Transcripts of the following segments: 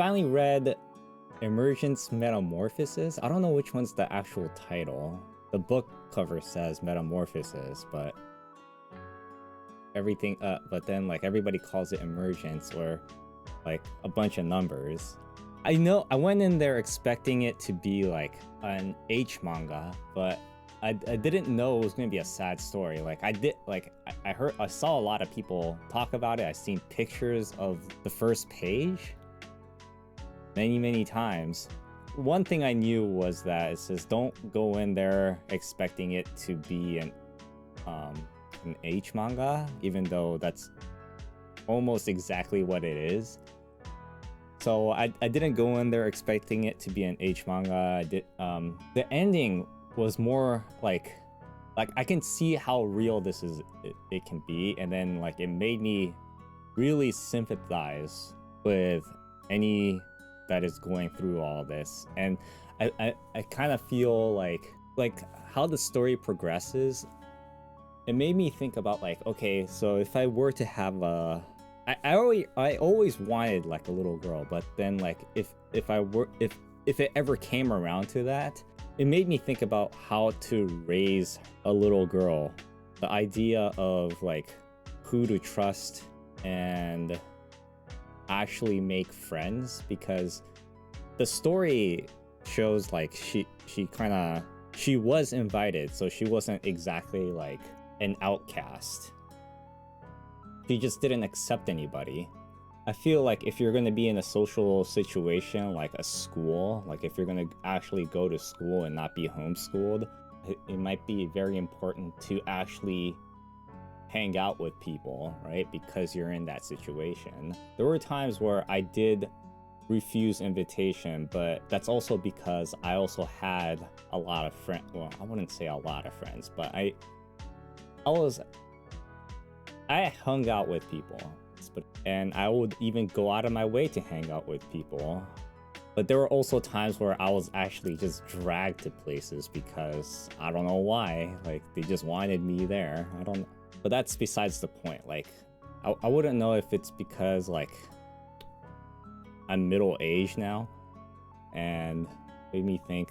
finally read Emergence Metamorphasis. I don't know which one's the actual title. The book cover says Metamorphosis, but but then like everybody calls it Emergence or like a bunch of numbers. I know I went in there expecting it to be like an H manga, but I didn't know it was going to be a sad story. Like I saw a lot of people talk about it. I've seen pictures of the first page many times. One thing I knew was that it says don't go in there expecting it to be an H manga, even though that's almost exactly what it is. So I didn't go in there expecting it to be an H manga. The ending was more like I can see how real this is it can be, and then like it made me really sympathize with any that is going through all this. And I kind of feel like how the story progresses, it made me think about like, okay, so if I were to have I always wanted like a little girl, but then like if it ever came around to that, it made me think about how to raise a little girl. The idea of like who to trust and actually make friends, because the story shows like she was invited, so she wasn't exactly like an outcast. She just didn't accept anybody. I feel like if you're going to be in a social situation like a school, like if you're going to actually go to school and not be homeschooled, it might be very important to actually hang out with people, right? Because you're in that situation. There were times where I did refuse invitation, but that's also because I also had a lot of friends. Well, I wouldn't say a lot of friends, but I hung out with people, and I would even go out of my way to hang out with people. But there were also times where I was actually just dragged to places because I don't know why, like they just wanted me there. I don't know. But that's besides the point. Like I wouldn't know if it's because like I'm middle-aged now, and made me think,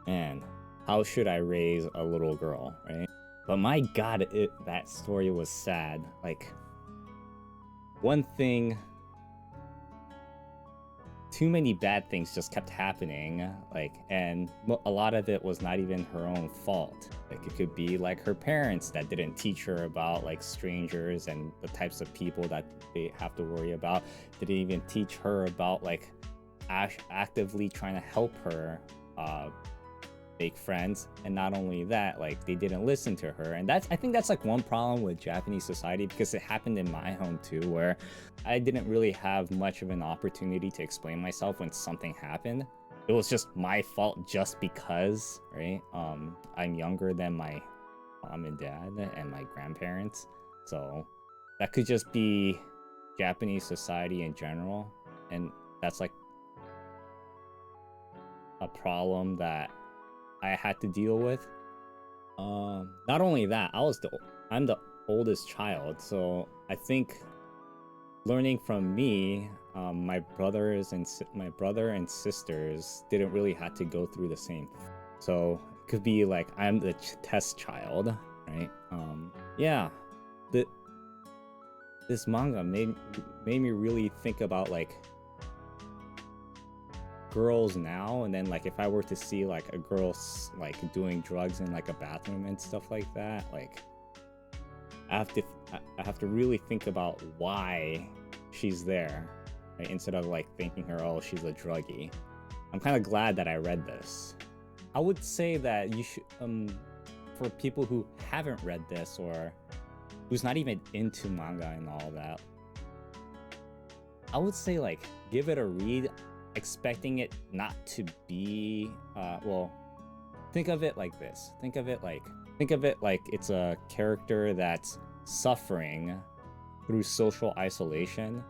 man, how should I raise a little girl, right? But my god, that story was sad. Like, one thing, too many bad things just kept happening, like, and a lot of it was not even her own fault. Like, it could be like her parents that didn't teach her about like strangers and the types of people that they have to worry about. Didn't even teach her about like actively trying to help her make friends. And not only that, like they didn't listen to her. And I think that's like one problem with Japanese society, because it happened in my home too, where I didn't really have much of an opportunity to explain myself when something happened. It was just my fault just because, right? I'm younger than my mom and dad and my grandparents, so that could just be Japanese society in general, and that's like a problem that I had to deal with. Not only that, I'm the oldest child, so I think learning from me, my brother and sisters didn't really have to go through the same. So it could be like I'm the test child, right? Yeah, this manga made me really think about like girls now, and then like if I were to see like a girl like doing drugs in like a bathroom and stuff like that, like I have to really think about why she's there, right? Instead of like thinking her, oh, she's a druggie. I'm kind of glad that I read this. I would say that you should, for people who haven't read this or who's not even into manga and all that, I would say like give it a read, expecting it not to be well, think of it like this. Think of it like it's a character that's suffering through social isolation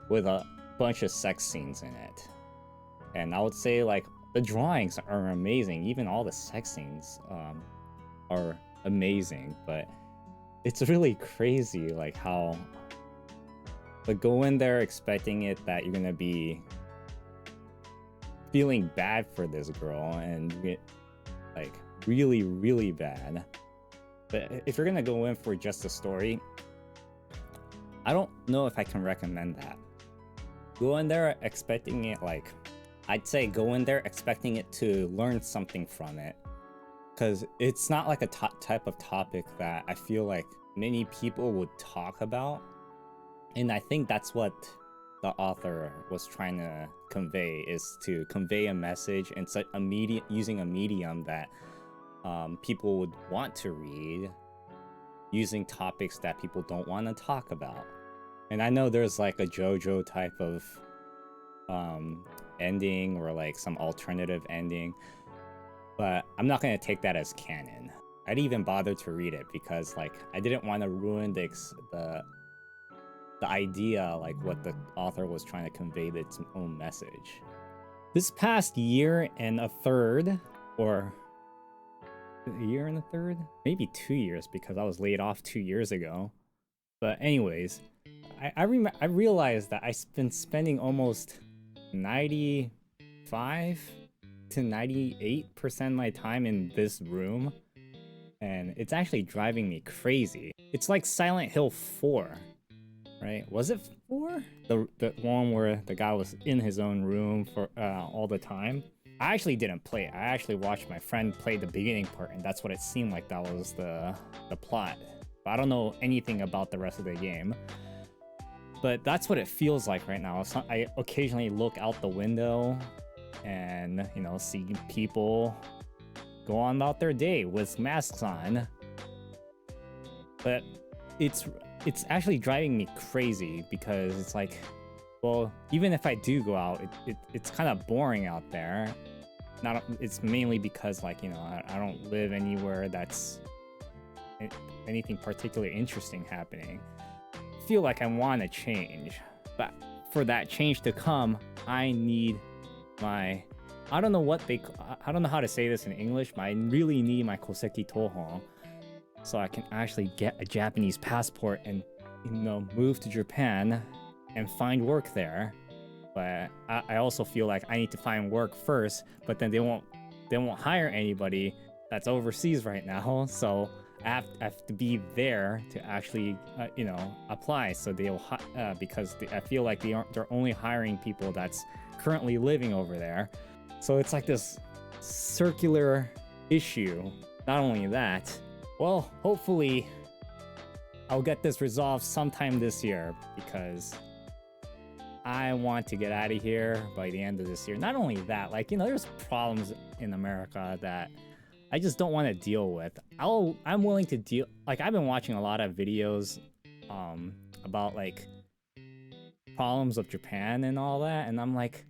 with a bunch of sex scenes in it. And I would say like the drawings are amazing, even all the sex scenes are amazing, but it's really crazy like how but go in there expecting it that you're gonna be feeling bad for this girl and get like really, really bad. But if you're gonna go in for just a story, I don't know if I can recommend that. Go in there expecting it, like, I'd say go in there expecting it to learn something from it. Because it's not like a type of topic that I feel like many people would talk about. And I think that's what the author was trying to convey, is to convey a message in such a using a medium that people would want to read, using topics that people don't want to talk about. And I know there's like a JoJo type of ending, or like some alternative ending, but I'm not going to take that as canon. I didn't even bother to read it because like I didn't want to ruin the idea, like what the author was trying to convey, its own message. This past year and a third, or a year and a third, maybe 2 years, because I was laid off 2 years ago. But anyways, I realized that I've been spending almost 95 to 98% of my time in this room, and it's actually driving me crazy. It's like Silent Hill 4, right? Was it 4? The one where the guy was in his own room for all the time? I actually didn't play it. I actually watched my friend play the beginning part, and that's what it seemed like that was the plot. But I don't know anything about the rest of the game. But that's what it feels like right now. I occasionally look out the window and, you know, see people go on about their day with masks on. But it's actually driving me crazy, because it's like, well, even if I do go out, it's kind of boring out there. It's mainly because, like, you know, I don't live anywhere that's anything particularly interesting happening. I feel like I want to change, but for that change to come, I need my, I don't know how to say this in English, but I really need my Koseki Toho, so I can actually get a Japanese passport and, you know, move to Japan and find work there. But I also feel like I need to find work first, but then they won't hire anybody that's overseas right now, so I have to be there to actually you know, apply. So they'll because I feel like they're only hiring people that's currently living over there. So it's like this circular issue. Not only that, well, hopefully I'll get this resolved sometime this year, because I want to get out of here by the end of this year. Not only that, like, you know, there's problems in America that I just don't want to deal with. I'm willing to deal, like, I've been watching a lot of videos about like problems of Japan and all that, and I'm like,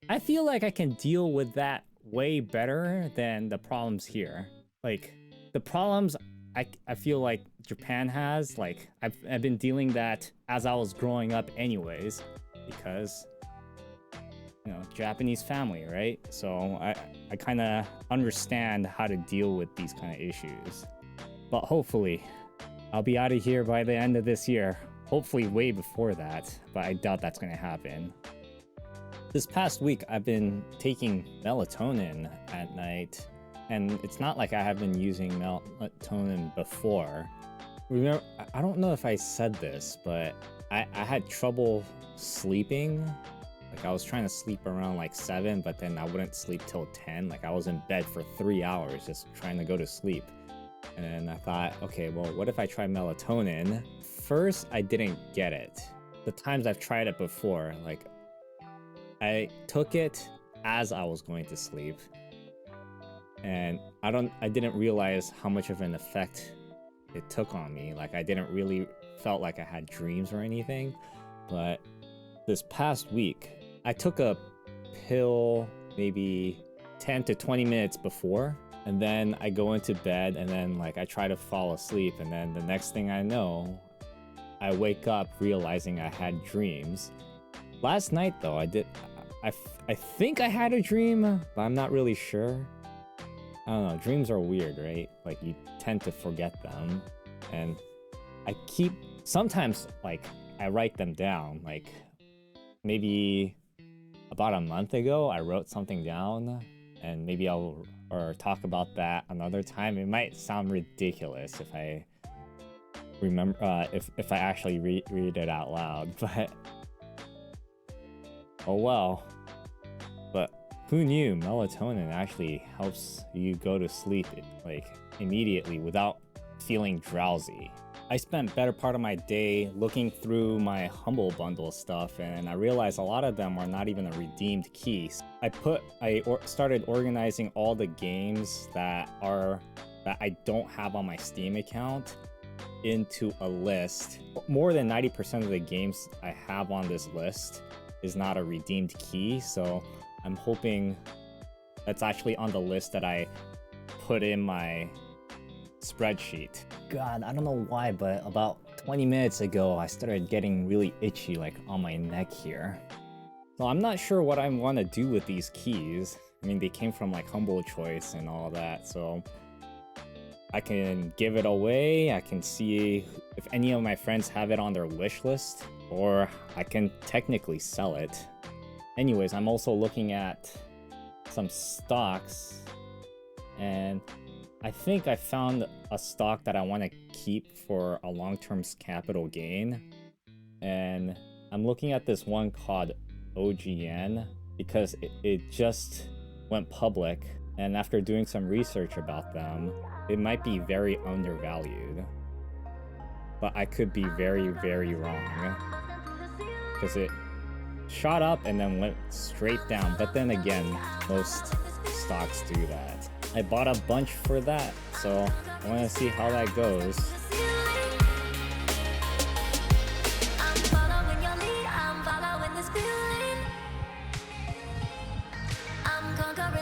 I feel like I can deal with that way better than the problems here. Like, the problems I feel like Japan has, like, I've been dealing that as I was growing up anyways, because, you know, Japanese family, right? So I kind of understand how to deal with these kind of issues. But hopefully I'll be out of here by the end of this year. Hopefully way before that, but I doubt that's going to happen. This past week I've been taking melatonin at night, and it's not like I have been using melatonin before. Remember, I don't know if I said this, but I had trouble sleeping. Like, I was trying to sleep around like 7, but then I wouldn't sleep till 10. Like, I was in bed for 3 hours just trying to go to sleep. And I thought, okay, well, what if I try melatonin? First, I didn't get it. The times I've tried it before, like, I took it as I was going to sleep, and I didn't realize how much of an effect it took on me. Like, I didn't really felt like I had dreams or anything. But this past week, I took a pill maybe 10 to 20 minutes before, and then I go into bed, and then like I try to fall asleep, and then the next thing I know, I wake up realizing I had dreams. Last night though, I think I had a dream, but I'm not really sure. I don't know, dreams are weird, right? Like, you tend to forget them, and sometimes, like, I write them down. Like maybe about a month ago, I wrote something down, and maybe I'll talk about that another time. It might sound ridiculous if I remember if I actually read it out loud, but oh well. But who knew melatonin actually helps you go to sleep like immediately without feeling drowsy? I spent better part of my day looking through my HumbleBundle stuff, and I realized a lot of them are not even a redeemed key. I started organizing all the games that I don't have on my Steam account into a list. More than 90% of the games I have on this list is not a redeemed key, so I'm hoping that's actually on the list that I put in my spreadsheet. God, I don't know why, but about 20 minutes ago, I started getting really itchy, like on my neck here. So I'm not sure what I want to do with these keys. I mean, they came from like Humble Choice and all that, so I can give it away. I can see if any of my friends have it on their wish list, or I can technically sell it. Anyways, I'm also looking at some stocks, and I think I found a stock that I want to keep for a long-term capital gain. And I'm looking at this one called OGN because it just went public, and after doing some research about them, it might be very undervalued. But I could be very, very wrong, because it shot up and then went straight down. But then again, most stocks do that. I bought a bunch for that, so I want to see how that goes. I'm following your lead, I'm following this feeling. I'm conquering.